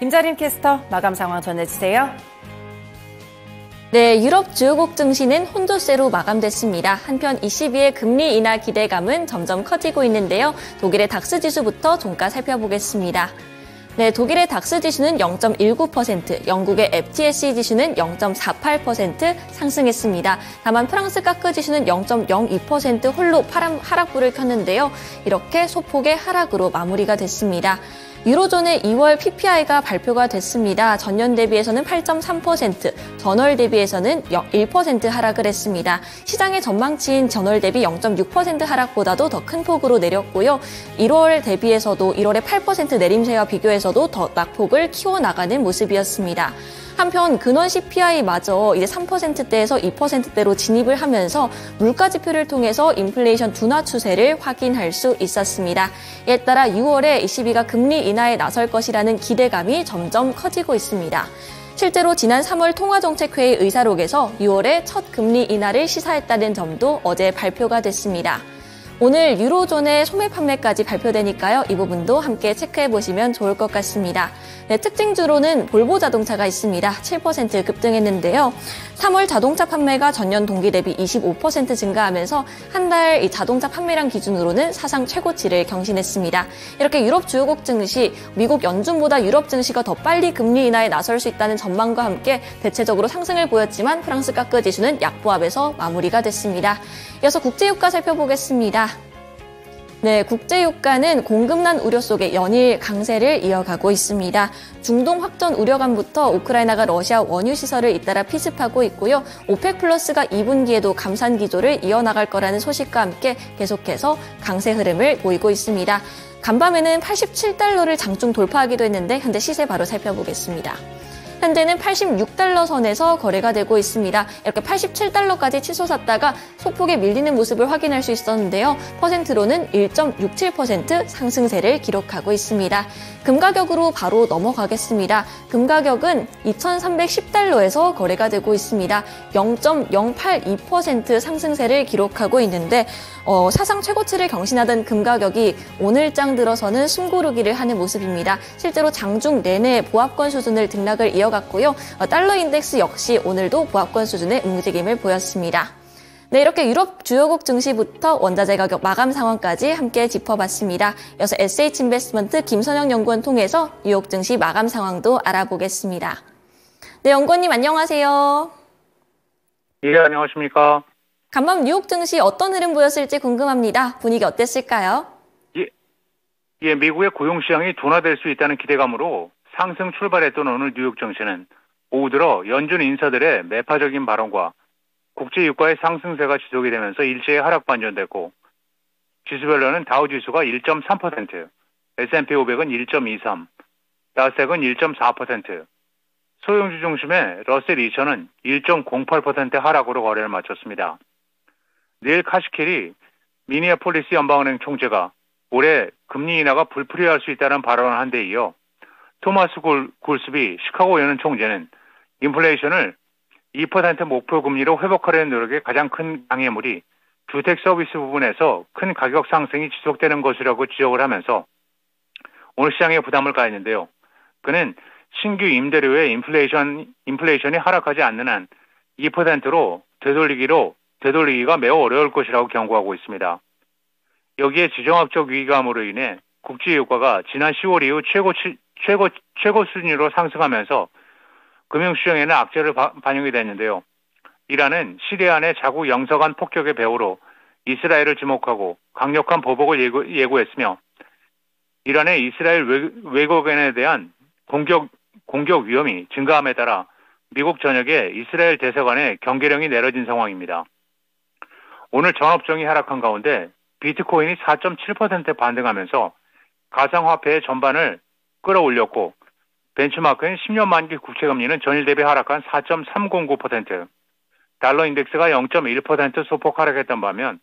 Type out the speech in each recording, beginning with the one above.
김자림 캐스터 마감 상황 전해주세요. 네, 유럽 주요국 증시는 혼조세로 마감됐습니다. 한편 ECB의 금리 인하 기대감은 점점 커지고 있는데요. 독일의 닥스 지수부터 종가 살펴보겠습니다. 네, 독일의 닥스 지수는 0.19%, 영국의 FTSE 지수는 0.48% 상승했습니다. 다만 프랑스 카크 지수는 0.02% 홀로 하락불을 켰는데요. 이렇게 소폭의 하락으로 마무리가 됐습니다. 유로존의 2월 PPI가 발표가 됐습니다. 전년 대비해서는 8.3%, 전월 대비해서는 1% 하락을 했습니다. 시장의 전망치인 전월 대비 0.6% 하락보다도 더 큰 폭으로 내렸고요. 1월 대비해서도 1월의 8% 내림세와 비교해서도 더 낙폭을 키워나가는 모습이었습니다. 한편 근원 CPI마저 이제 3%대에서 2%대로 진입을 하면서 물가 지표를 통해서 인플레이션 둔화 추세를 확인할 수 있었습니다. 이에 따라 6월에 ECB가 금리 인하에 나설 것이라는 기대감이 점점 커지고 있습니다. 실제로 지난 3월 통화정책회의 의사록에서 6월에 첫 금리 인하를 시사했다는 점도 어제 발표가 됐습니다. 오늘 유로존의 소매 판매까지 발표되니까요. 이 부분도 함께 체크해보시면 좋을 것 같습니다. 네, 특징주로는 볼보 자동차가 있습니다. 7% 급등했는데요. 3월 자동차 판매가 전년 동기 대비 25% 증가하면서 한 달 이 자동차 판매량 기준으로는 사상 최고치를 경신했습니다. 이렇게 유럽 주요국 증시, 미국 연준보다 유럽 증시가 더 빨리 금리 인하에 나설 수 있다는 전망과 함께 대체적으로 상승을 보였지만 프랑스 카크 지수는 약보합에서 마무리가 됐습니다. 이어서 국제유가 살펴보겠습니다. 네, 국제유가는 공급난 우려 속에 연일 강세를 이어가고 있습니다. 중동 확전 우려감부터 우크라이나가 러시아 원유 시설을 잇따라 피습하고 있고요. 오펙 플러스가 2분기에도 감산 기조를 이어나갈 거라는 소식과 함께 계속해서 강세 흐름을 보이고 있습니다. 간밤에는 87달러를 장중 돌파하기도 했는데 현재 시세 바로 살펴보겠습니다. 현재는 86달러 선에서 거래가 되고 있습니다. 이렇게 87달러까지 치솟았다가 소폭에 밀리는 모습을 확인할 수 있었는데요. 퍼센트로는 1.67% 상승세를 기록하고 있습니다. 금 가격으로 바로 넘어가겠습니다. 금 가격은 2,310달러에서 거래가 되고 있습니다. 0.082% 상승세를 기록하고 있는데 사상 최고치를 경신하던 금 가격이 오늘장 들어서는 숨고르기를 하는 모습입니다. 실제로 장중 내내 보합권 수준을 등락을 이어갔고요. 달러 인덱스 역시 오늘도 보합권 수준의 움직임을 보였습니다. 네, 이렇게 유럽 주요국 증시부터 원자재 가격 마감 상황까지 함께 짚어봤습니다. 이어서 SH인베스트먼트 김선영 연구원 통해서 뉴욕 증시 마감 상황도 알아보겠습니다. 네, 연구원님 안녕하세요. 예, 안녕하십니까. 간밤 뉴욕 증시 어떤 흐름 보였을지 궁금합니다. 분위기 어땠을까요? 예, 미국의 고용시장이 둔화될 수 있다는 기대감으로 상승 출발했던 오늘 뉴욕 증시는 오후 들어 연준 인사들의 매파적인 발언과 국제유가의 상승세가 지속이 되면서 일제히 하락 반전됐고 지수별로는 다우지수가 1.3%, S&P 500은 1.23%, 나스닥은 1.4%, 소형주 중심의 러셀 2000은 1.08% 하락으로 거래를 마쳤습니다. 닐 카시켈이 미니애폴리스 연방은행 총재가 올해 금리 인하가 불필요할 수 있다는 발언을 한 데 이어 토마스 굴스비 시카고 연은 총재는 인플레이션을 2% 목표 금리로 회복하려는 노력의 가장 큰 장애물이 주택 서비스 부분에서 큰 가격 상승이 지속되는 것이라고 지적을 하면서 오늘 시장에 부담을 가했는데요. 그는 신규 임대료의 인플레이션이 하락하지 않는 한 2%로 되돌리기가 매우 어려울 것이라고 경고하고 있습니다. 여기에 지정학적 위기감으로 인해 국제유가가 지난 10월 이후 최고 수준으로 상승하면서 금융시장에는 악재를 반영이 됐는데요. 이란은 시리아 내 자국 영사관 폭격의 배후로 이스라엘을 지목하고 강력한 보복을 예고했으며 이란의 이스라엘 외국인에 대한 공격 위험이 증가함에 따라 미국 전역에 이스라엘 대사관에 경계령이 내려진 상황입니다. 오늘 전업종이 하락한 가운데 비트코인이 4.7% 반등하면서 가상화폐의 전반을 끌어올렸고 벤치마크인 10년 만기 국채금리는 전일 대비 하락한 4.309%, 달러 인덱스가 0.1% 소폭 하락했던 반면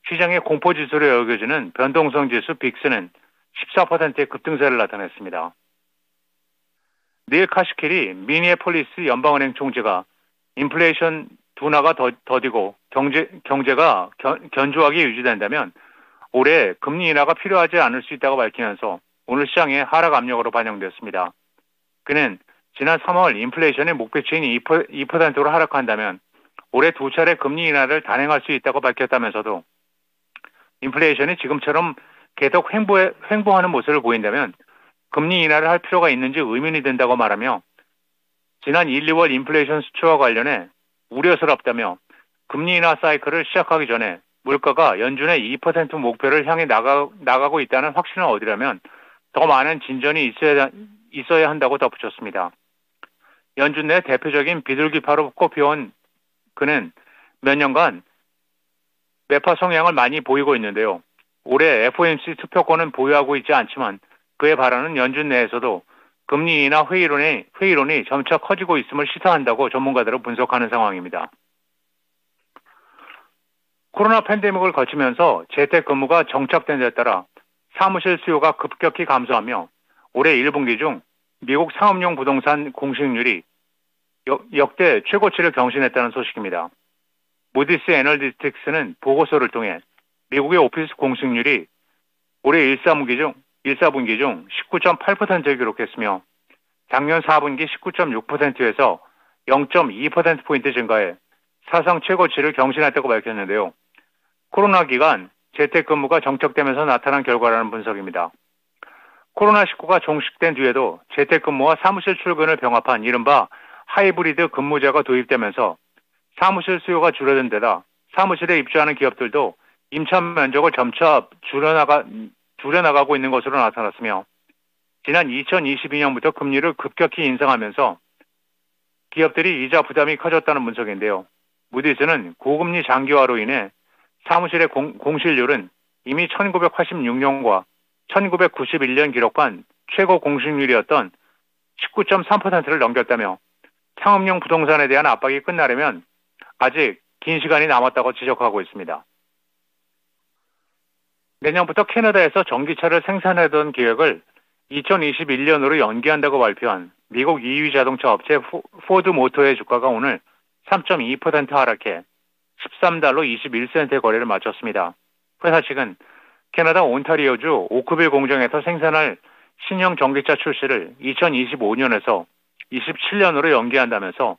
시장의 공포지수로 여겨지는 변동성 지수 빅스는 14%의 급등세를 나타냈습니다. 닐 카시켈이 미니애폴리스 연방은행 총재가 인플레이션 둔화가 더디고 경제가 견조하게 유지된다면 올해 금리 인하가 필요하지 않을 수 있다고 밝히면서 오늘 시장의 하락 압력으로 반영됐습니다. 그는 지난 3월 인플레이션이 목표치인 2%로 하락한다면 올해 2차례 금리 인하를 단행할 수 있다고 밝혔다면서도 인플레이션이 지금처럼 계속 횡보하는 모습을 보인다면 금리 인하를 할 필요가 있는지 의문이 든다고 말하며 지난 1, 2월 인플레이션 수치와 관련해 우려스럽다며 금리 인하 사이클을 시작하기 전에 물가가 연준의 2% 목표를 향해 나가고 있다는 확신을 얻으려면 더 많은 진전이 있어야 한다고 덧붙였습니다. 연준 내 대표적인 비둘기파로 꼽혀온 그는 몇 년간 매파 성향을 많이 보이고 있는데요. 올해 FOMC 투표권은 보유하고 있지 않지만 그의 발언은 연준 내에서도 금리 인하 회의론이 점차 커지고 있음을 시사한다고 전문가들은 분석하는 상황입니다. 코로나 팬데믹을 거치면서 재택근무가 정착된 데 따라 사무실 수요가 급격히 감소하며 올해 1분기 중 미국 상업용 부동산 공시률이 역대 최고치를 경신했다는 소식입니다. 무디스 애널리틱스는 보고서를 통해 미국의 오피스 공시률이 올해 1사분기 중 19.8%를 기록했으며 작년 4분기 19.6%에서 0.2%포인트 증가해 사상 최고치를 경신했다고 밝혔는데요. 코로나 기간 재택근무가 정착되면서 나타난 결과라는 분석입니다. 코로나19가 종식된 뒤에도 재택근무와 사무실 출근을 병합한 이른바 하이브리드 근무제가 도입되면서 사무실 수요가 줄어든 데다 사무실에 입주하는 기업들도 임차 면적을 점차 줄여나가고 있는 것으로 나타났으며 지난 2022년부터 금리를 급격히 인상하면서 기업들이 이자 부담이 커졌다는 분석인데요. 무디스는 고금리 장기화로 인해 사무실의 공실률은 이미 1986년과 1991년 기록한 최고 공실률이었던 19.3%를 넘겼다며 상업용 부동산에 대한 압박이 끝나려면 아직 긴 시간이 남았다고 지적하고 있습니다. 내년부터 캐나다에서 전기차를 생산하던 계획을 2021년으로 연기한다고 발표한 미국 2위 자동차 업체 포드 모터의 주가가 오늘 3.2% 하락해 $13 21센트의 거래를 마쳤습니다. 회사 측은 캐나다 온타리오주 오크빌 공장에서 생산할 신형 전기차 출시를 2025년에서 27년으로 연기한다면서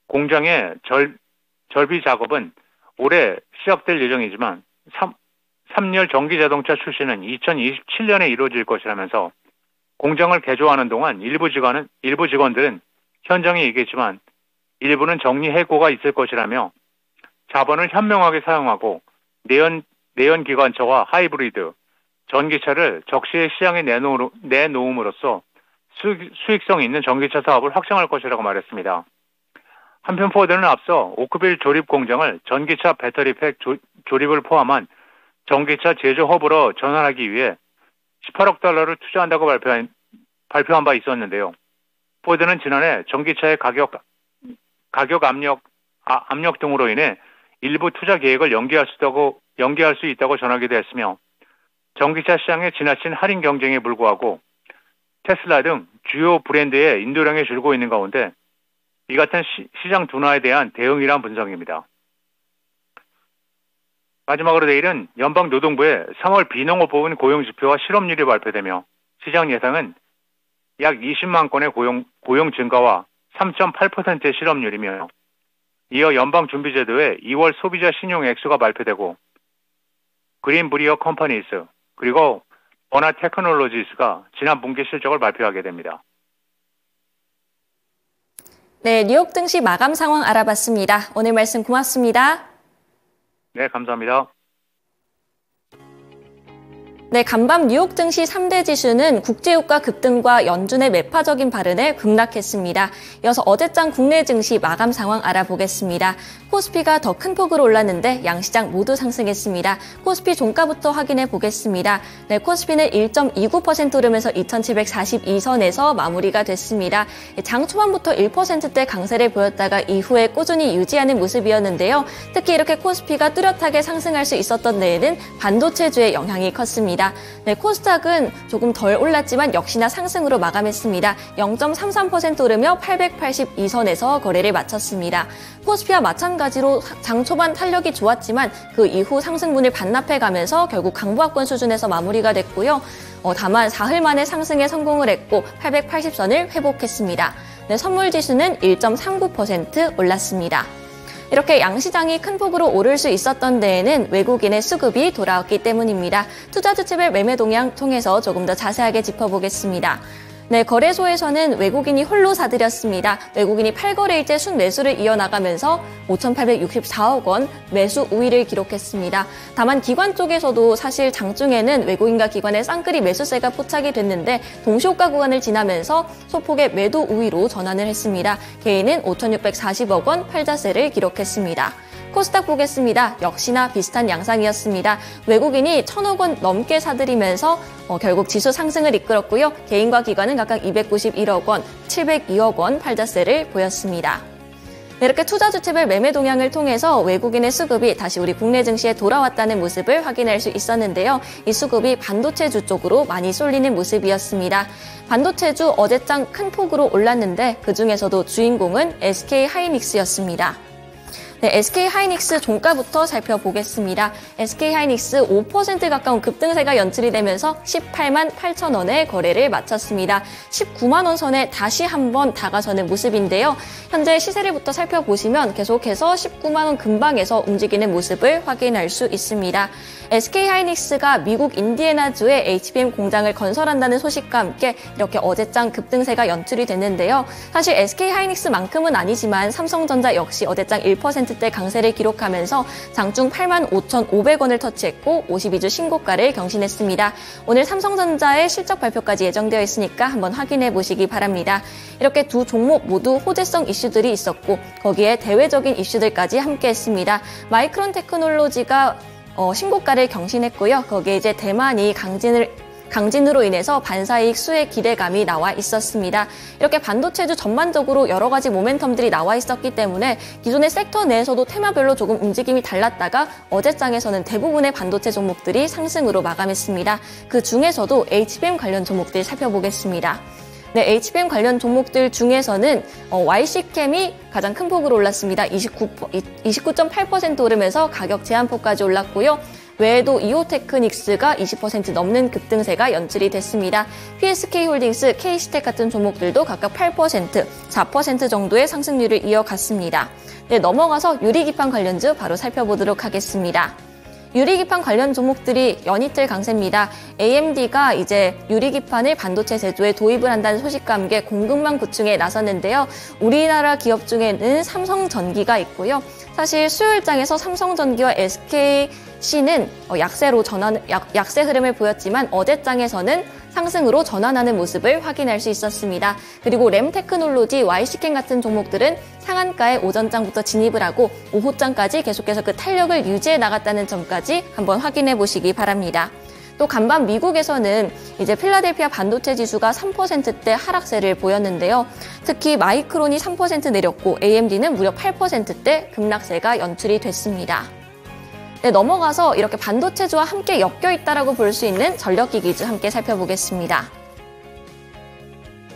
공장의 절비 작업은 올해 시작될 예정이지만 3열 전기 자동차 출시는 2027년에 이루어질 것이라면서 공장을 개조하는 동안 일부 직원들은 현장에 있겠지만 일부는 정리 해고가 있을 것이라며 자본을 현명하게 사용하고 내연 기관차와 하이브리드 전기차를 적시에 시장에 내놓음으로써 수익성 있는 전기차 사업을 확장할 것이라고 말했습니다. 한편 포드는 앞서 오크빌 조립 공장을 전기차 배터리팩 조립을 포함한 전기차 제조 허브로 전환하기 위해 $18억 투자한다고 발표한 바 있었는데요. 포드는 지난해 전기차의 가격 압력 등으로 인해 일부 투자 계획을 연기할 수 있다고 전하기도 했으며 전기차 시장의 지나친 할인 경쟁에 불구하고 테슬라 등 주요 브랜드의 인도량이 줄고 있는 가운데 이 같은 시장 둔화에 대한 대응이란 분석입니다. 마지막으로 내일은 연방노동부의 3월 비농업 부분 고용지표와 실업률이 발표되며 시장 예상은 약 20만 건의 고용 증가와 3.8%의 실업률이며 이어 연방준비제도의 2월 소비자 신용 액수가 발표되고 그린 브리어 컴퍼니스 그리고 버나 테크놀로지스가 지난 분기 실적을 발표하게 됩니다. 네, 뉴욕 증시 마감 상황 알아봤습니다. 오늘 말씀 고맙습니다. 네, 감사합니다. 네, 간밤 뉴욕 증시 3대 지수는 국제유가 급등과 연준의 매파적인 발언에 급락했습니다. 이어서 어제장 국내 증시 마감 상황 알아보겠습니다. 코스피가 더 큰 폭으로 올랐는데 양시장 모두 상승했습니다. 코스피 종가부터 확인해 보겠습니다. 네, 코스피는 1.29% 오르면서 2742선에서 마무리가 됐습니다. 장 초반부터 1%대 강세를 보였다가 이후에 꾸준히 유지하는 모습이었는데요. 특히 이렇게 코스피가 뚜렷하게 상승할 수 있었던 데에는 반도체주의 영향이 컸습니다. 있습니다. 네, 코스닥은 조금 덜 올랐지만 역시나 상승으로 마감했습니다. 0.33% 오르며 882선에서 거래를 마쳤습니다. 코스피와 마찬가지로 장 초반 탄력이 좋았지만 그 이후 상승분을 반납해가면서 결국 강보합권 수준에서 마무리가 됐고요. 다만 사흘 만에 상승에 성공을 했고 880선을 회복했습니다. 네, 선물지수는 1.39% 올랐습니다. 이렇게 양시장이 큰 폭으로 오를 수 있었던 데에는 외국인의 수급이 돌아왔기 때문입니다. 투자주체별 매매 동향 통해서 조금 더 자세하게 짚어보겠습니다. 네, 거래소에서는 외국인이 홀로 사들였습니다. 외국인이 8거래일째 순매수를 이어나가면서 5,864억 원 매수 우위를 기록했습니다. 다만 기관 쪽에서도 사실 장중에는 외국인과 기관의 쌍끌이 매수세가 포착이 됐는데 동시호가 구간을 지나면서 소폭의 매도 우위로 전환을 했습니다. 개인은 5,640억 원 팔자세를 기록했습니다. 코스닥 보겠습니다. 역시나 비슷한 양상이었습니다. 외국인이 1,000억 원 넘게 사들이면서 결국 지수 상승을 이끌었고요. 개인과 기관은 각각 291억 원, 702억 원 팔자세를 보였습니다. 이렇게 투자주체별 매매 동향을 통해서 외국인의 수급이 다시 우리 국내 증시에 돌아왔다는 모습을 확인할 수 있었는데요. 이 수급이 반도체주 쪽으로 많이 쏠리는 모습이었습니다. 반도체주 어제장 큰 폭으로 올랐는데 그중에서도 주인공은 SK하이닉스였습니다. 네, SK하이닉스 종가부터 살펴보겠습니다. SK하이닉스 5% 가까운 급등세가 연출이 되면서 18만 8천 원에 거래를 마쳤습니다. 19만 원 선에 다시 한번 다가서는 모습인데요. 현재 시세를부터 살펴보시면 계속해서 19만 원 근방에서 움직이는 모습을 확인할 수 있습니다. SK하이닉스가 미국 인디애나주에 HBM 공장을 건설한다는 소식과 함께 이렇게 어제장 급등세가 연출이 됐는데요. 사실 SK하이닉스만큼은 아니지만 삼성전자 역시 어제장 1%대 강세를 기록하면서 장중 85,500원을 터치했고 52주 신고가를 경신했습니다. 오늘 삼성전자의 실적 발표까지 예정되어 있으니까 한번 확인해 보시기 바랍니다. 이렇게 두 종목 모두 호재성 이슈들이 있었고 거기에 대외적인 이슈들까지 함께했습니다. 마이크론 테크놀로지가 신고가를 경신했고요. 거기에 이제 대만이 강진으로 인해서 반사이익 수혜 기대감이 나와 있었습니다. 이렇게 반도체주 전반적으로 여러 가지 모멘텀들이 나와 있었기 때문에 기존의 섹터 내에서도 테마별로 조금 움직임이 달랐다가 어제장에서는 대부분의 반도체 종목들이 상승으로 마감했습니다. 그 중에서도 HBM 관련 종목들 살펴보겠습니다. 네, HBM 관련 종목들 중에서는 YC캠이 가장 큰 폭으로 올랐습니다. 29.8% 오르면서 가격 제한폭까지 올랐고요. 외에도 이오테크닉스가 20% 넘는 급등세가 연출이 됐습니다. PSK홀딩스, K시텍 같은 종목들도 각각 8%, 4% 정도의 상승률을 이어갔습니다. 네, 넘어가서 유리기판 관련주 바로 살펴보도록 하겠습니다. 유리기판 관련 종목들이 연이틀 강세입니다. AMD가 이제 유리기판을 반도체 제조에 도입을 한다는 소식과 함께 공급망 구축에 나섰는데요. 우리나라 기업 중에는 삼성전기가 있고요. 사실 수요일장에서 삼성전기와 SKC는 약세 흐름을 보였지만 어제장에서는 상승으로 전환하는 모습을 확인할 수 있었습니다. 그리고 램테크놀로지, YC캠 같은 종목들은 상한가에 오전장부터 진입을 하고 오후장까지 계속해서 그 탄력을 유지해 나갔다는 점까지 한번 확인해 보시기 바랍니다. 또 간밤 미국에서는 이제 필라델피아 반도체 지수가 3%대 하락세를 보였는데요. 특히 마이크론이 3% 내렸고 AMD는 무려 8%대 급락세가 연출이 됐습니다. 네, 넘어가서 이렇게 반도체주와 함께 엮여 있다라고 볼 수 있는 전력기기주 함께 살펴보겠습니다.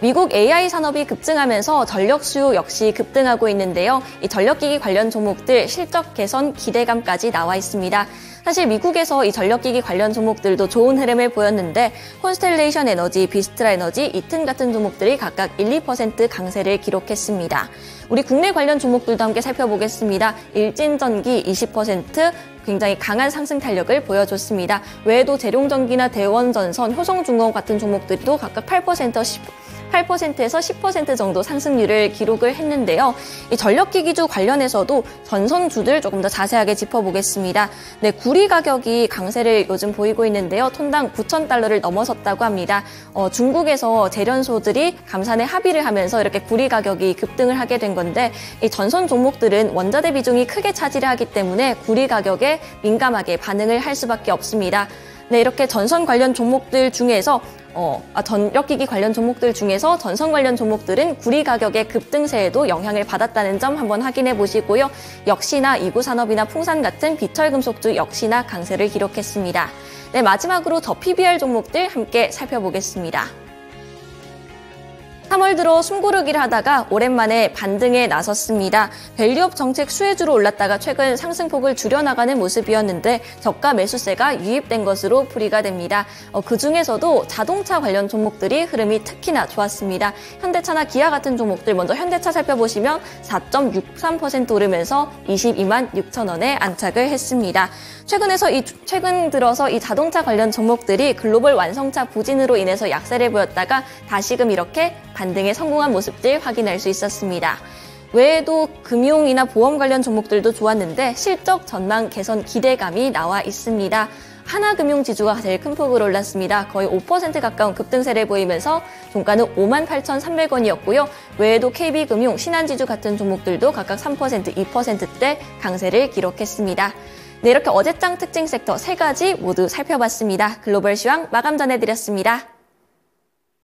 미국 AI 산업이 급증하면서 전력 수요 역시 급등하고 있는데요. 이 전력기기 관련 종목들 실적 개선 기대감까지 나와 있습니다. 사실 미국에서 이 전력기기 관련 종목들도 좋은 흐름을 보였는데 콘스텔레이션 에너지, 비스트라 에너지, 이튼 같은 종목들이 각각 1, 2% 강세를 기록했습니다. 우리 국내 관련 종목들도 함께 살펴보겠습니다. 일진전기 20% 굉장히 강한 상승 탄력을 보여줬습니다. 외에도 재룡전기나 대원전선, 효성중공업 같은 종목들도 각각 8%에서 10% 정도 상승률을 기록을 했는데요. 이 전력기기주 관련해서도 전선주들 조금 더 자세하게 짚어보겠습니다. 네, 구리 가격이 강세를 요즘 보이고 있는데요. 톤당 9,000달러를 넘어섰다고 합니다. 중국에서 재련소들이 감산에 합의를 하면서 이렇게 구리 가격이 급등을 하게 된 건데 이 전선 종목들은 원자재 비중이 크게 차지를 하기 때문에 구리 가격에 민감하게 반응을 할 수밖에 없습니다. 네, 이렇게 전선 관련 종목들 중에서 전력기기 관련 종목들 중에서 전선 관련 종목들은 구리 가격의 급등세에도 영향을 받았다는 점 한번 확인해 보시고요. 역시나 이구산업이나 풍산 같은 비철금속주 역시나 강세를 기록했습니다. 네, 마지막으로 더 PBR 종목들 함께 살펴보겠습니다. 3월 들어 숨고르기를 하다가 오랜만에 반등에 나섰습니다. 밸류업 정책 수혜주로 올랐다가 최근 상승폭을 줄여나가는 모습이었는데 저가 매수세가 유입된 것으로 풀이가 됩니다. 그중에서도 자동차 관련 종목들이 흐름이 특히나 좋았습니다. 현대차나 기아 같은 종목들 먼저 현대차 살펴보시면 4.63% 오르면서 22만 6천 원에 안착을 했습니다. 최근 들어서 이 자동차 관련 종목들이 글로벌 완성차 부진으로 인해서 약세를 보였다가 다시금 이렇게 반등에 성공한 모습들 확인할 수 있었습니다. 외에도 금융이나 보험 관련 종목들도 좋았는데 실적 전망 개선 기대감이 나와 있습니다. 하나금융지주가 제일 큰 폭으로 올랐습니다. 거의 5% 가까운 급등세를 보이면서 종가는 58,300원이었고요. 외에도 KB금융, 신한지주 같은 종목들도 각각 3%, 2%대 강세를 기록했습니다. 네, 이렇게 어제장 특징 섹터 3가지 모두 살펴봤습니다. 글로벌 시황 마감 전해드렸습니다.